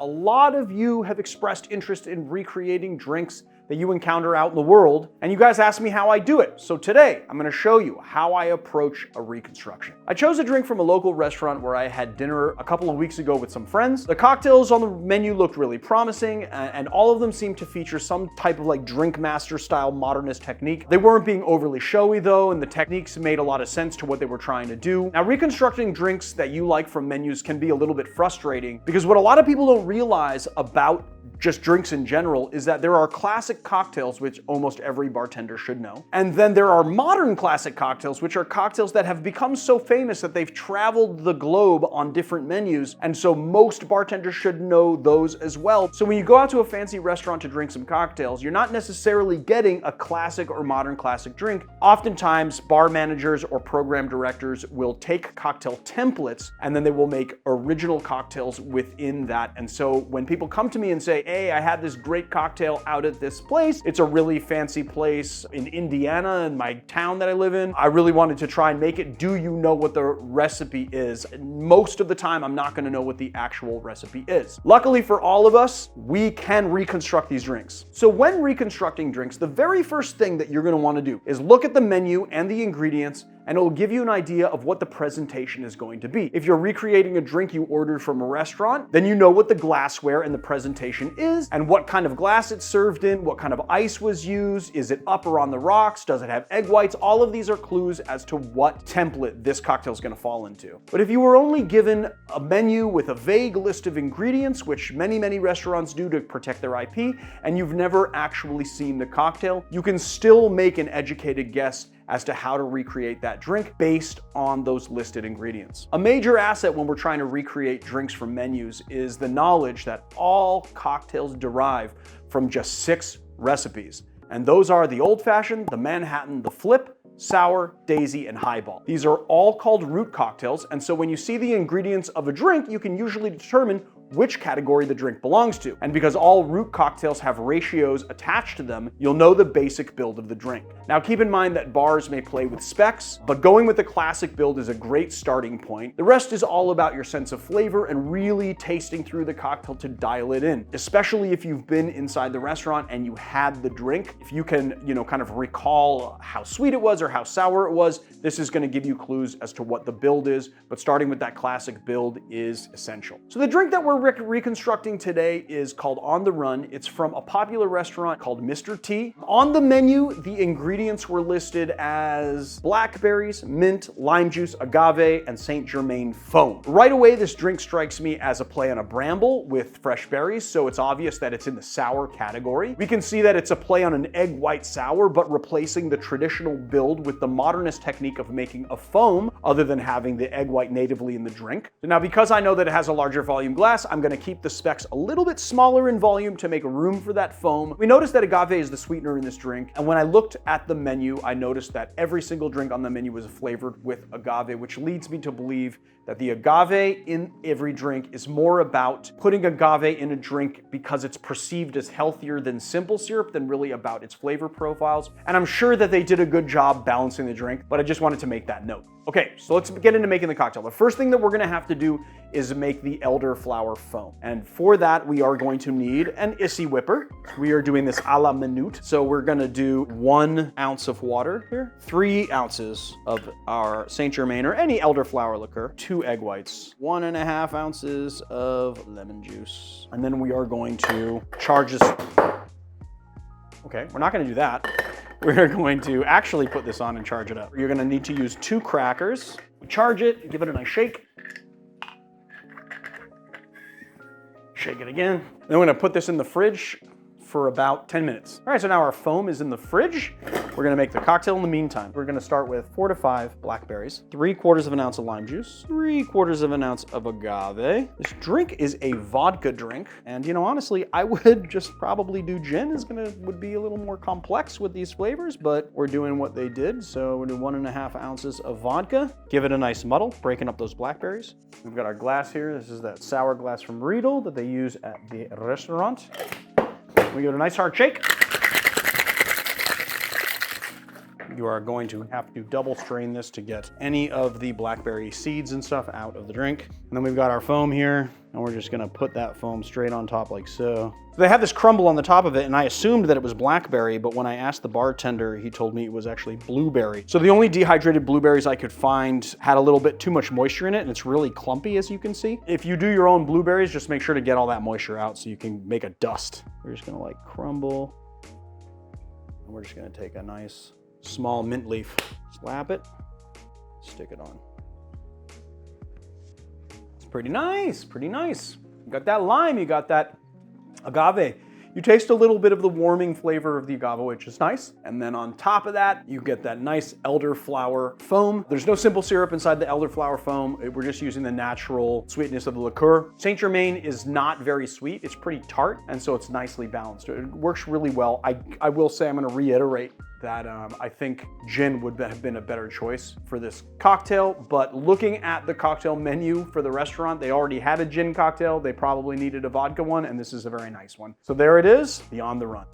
A lot of you have expressed interest in recreating drinks that you encounter out in the world, and you guys asked me how I do it. So today, I'm gonna show you how I approach a reconstruction. I chose a drink from a local restaurant where I had dinner a couple of weeks ago with some friends. The cocktails on the menu looked really promising, and all of them seemed to feature some type of like drink master style modernist technique. They weren't being overly showy though, and the techniques made a lot of sense to what they were trying to do. Now, reconstructing drinks that you like from menus can be a little bit frustrating because what a lot of people don't realize about just drinks in general is that there are classic cocktails, which almost every bartender should know. And then there are modern classic cocktails, which are cocktails that have become so famous that they've traveled the globe on different menus. And so most bartenders should know those as well. So when you go out to a fancy restaurant to drink some cocktails, you're not necessarily getting a classic or modern classic drink. Oftentimes, bar managers or program directors will take cocktail templates and then they will make original cocktails within that. And so when people come to me and say, hey, I had this great cocktail out at this place. It's a really fancy place in Indiana, in my town that I live in. I really wanted to try and make it. Do you know what the recipe is? Most of the time, I'm not gonna know what the actual recipe is. Luckily for all of us, we can reconstruct these drinks. So when reconstructing drinks, the very first thing that you're gonna wanna do is look at the menu and the ingredients, and it will give you an idea of what the presentation is going to be. If you're recreating a drink you ordered from a restaurant, then you know what the glassware and the presentation is, and what kind of glass it's served in, what kind of ice was used, is it up or on the rocks, does it have egg whites? All of these are clues as to what template this cocktail is going to fall into. But if you were only given a menu with a vague list of ingredients, which many restaurants do to protect their IP, and you've never actually seen the cocktail, you can still make an educated guess as to how to recreate that drink based on those listed ingredients. A major asset when we're trying to recreate drinks from menus is the knowledge that all cocktails derive from just 6 recipes. And those are the Old Fashioned, the Manhattan, the Flip, Sour, Daisy, and Highball. These are all called root cocktails, and so when you see the ingredients of a drink, you can usually determine which category the drink belongs to. And because all root cocktails have ratios attached to them, you'll know the basic build of the drink. Now keep in mind that bars may play with specs, but going with the classic build is a great starting point. The rest is all about your sense of flavor and really tasting through the cocktail to dial it in, especially if you've been inside the restaurant and you had the drink. If you can, kind of recall how sweet it was or how sour it was, this is gonna give you clues as to what the build is, but starting with that classic build is essential. So the drink that we're reconstructing today is called On the Run. It's from a popular restaurant called Mr. T. On the menu, the ingredients were listed as blackberries, mint, lime juice, agave, and Saint Germain foam. Right away, this drink strikes me as a play on a bramble with fresh berries, so it's obvious that it's in the sour category. We can see that it's a play on an egg white sour, but replacing the traditional build with the modernist technique of making a foam, other than having the egg white natively in the drink. So now, because I know that it has a larger volume glass, I'm gonna keep the specs a little bit smaller in volume to make room for that foam. We noticed that agave is the sweetener in this drink, and when I looked at the menu, I noticed that every single drink on the menu was flavored with agave, which leads me to believe that the agave in every drink is more about putting agave in a drink because it's perceived as healthier than simple syrup than really about its flavor profiles. And I'm sure that they did a good job balancing the drink, but I just wanted to make that note. Okay, so let's get into making the cocktail. The first thing that we're gonna have to do is make the elderflower foam. And for that, we are going to need an Issy whipper. We are doing this a la minute. So we're gonna do 1 ounce of water here, 3 ounces of our Saint Germain or any elderflower liqueur, 2 egg whites, 1.5 ounces of lemon juice. And then we are going to charge this. Okay, we're not gonna do that. We're going to actually put this on and charge it up. You're gonna need to use 2 crackers. Charge it, give it a nice shake. Shake it again. Then we're gonna put this in the fridge for about 10 minutes. All right, so now our foam is in the fridge. We're gonna make the cocktail in the meantime. We're gonna start with 4 to 5 blackberries, 3/4 of an ounce of lime juice, 3/4 of an ounce of agave. This drink is a vodka drink, and honestly, I would just probably do gin. Would be a little more complex with these flavors, but we're doing what they did. So we're doing 1.5 ounces of vodka. Give it a nice muddle, breaking up those blackberries. We've got our glass here. This is that sour glass from Riedel that they use at the restaurant. We give it a nice hard shake. You are going to have to double strain this to get any of the blackberry seeds and stuff out of the drink. And then we've got our foam here, and we're just gonna put that foam straight on top like so. They have this crumble on the top of it, and I assumed that it was blackberry, but when I asked the bartender, he told me it was actually blueberry. So the only dehydrated blueberries I could find had a little bit too much moisture in it, and it's really clumpy, as you can see. If you do your own blueberries, just make sure to get all that moisture out so you can make a dust. We're just gonna like crumble, and we're just gonna take a nice small mint leaf, slap it, stick it on. It's pretty nice, pretty nice. You got that lime, you got that agave. You taste a little bit of the warming flavor of the agave, which is nice. And then on top of that, you get that nice elderflower foam. There's no simple syrup inside the elderflower foam. We're just using the natural sweetness of the liqueur. Saint Germain is not very sweet. It's pretty tart, and so it's nicely balanced. It works really well. I will say, I'm gonna reiterate that I think gin would have been a better choice for this cocktail, but looking at the cocktail menu for the restaurant, they already had a gin cocktail. They probably needed a vodka one, and this is a very nice one. So there it is, the On the Run.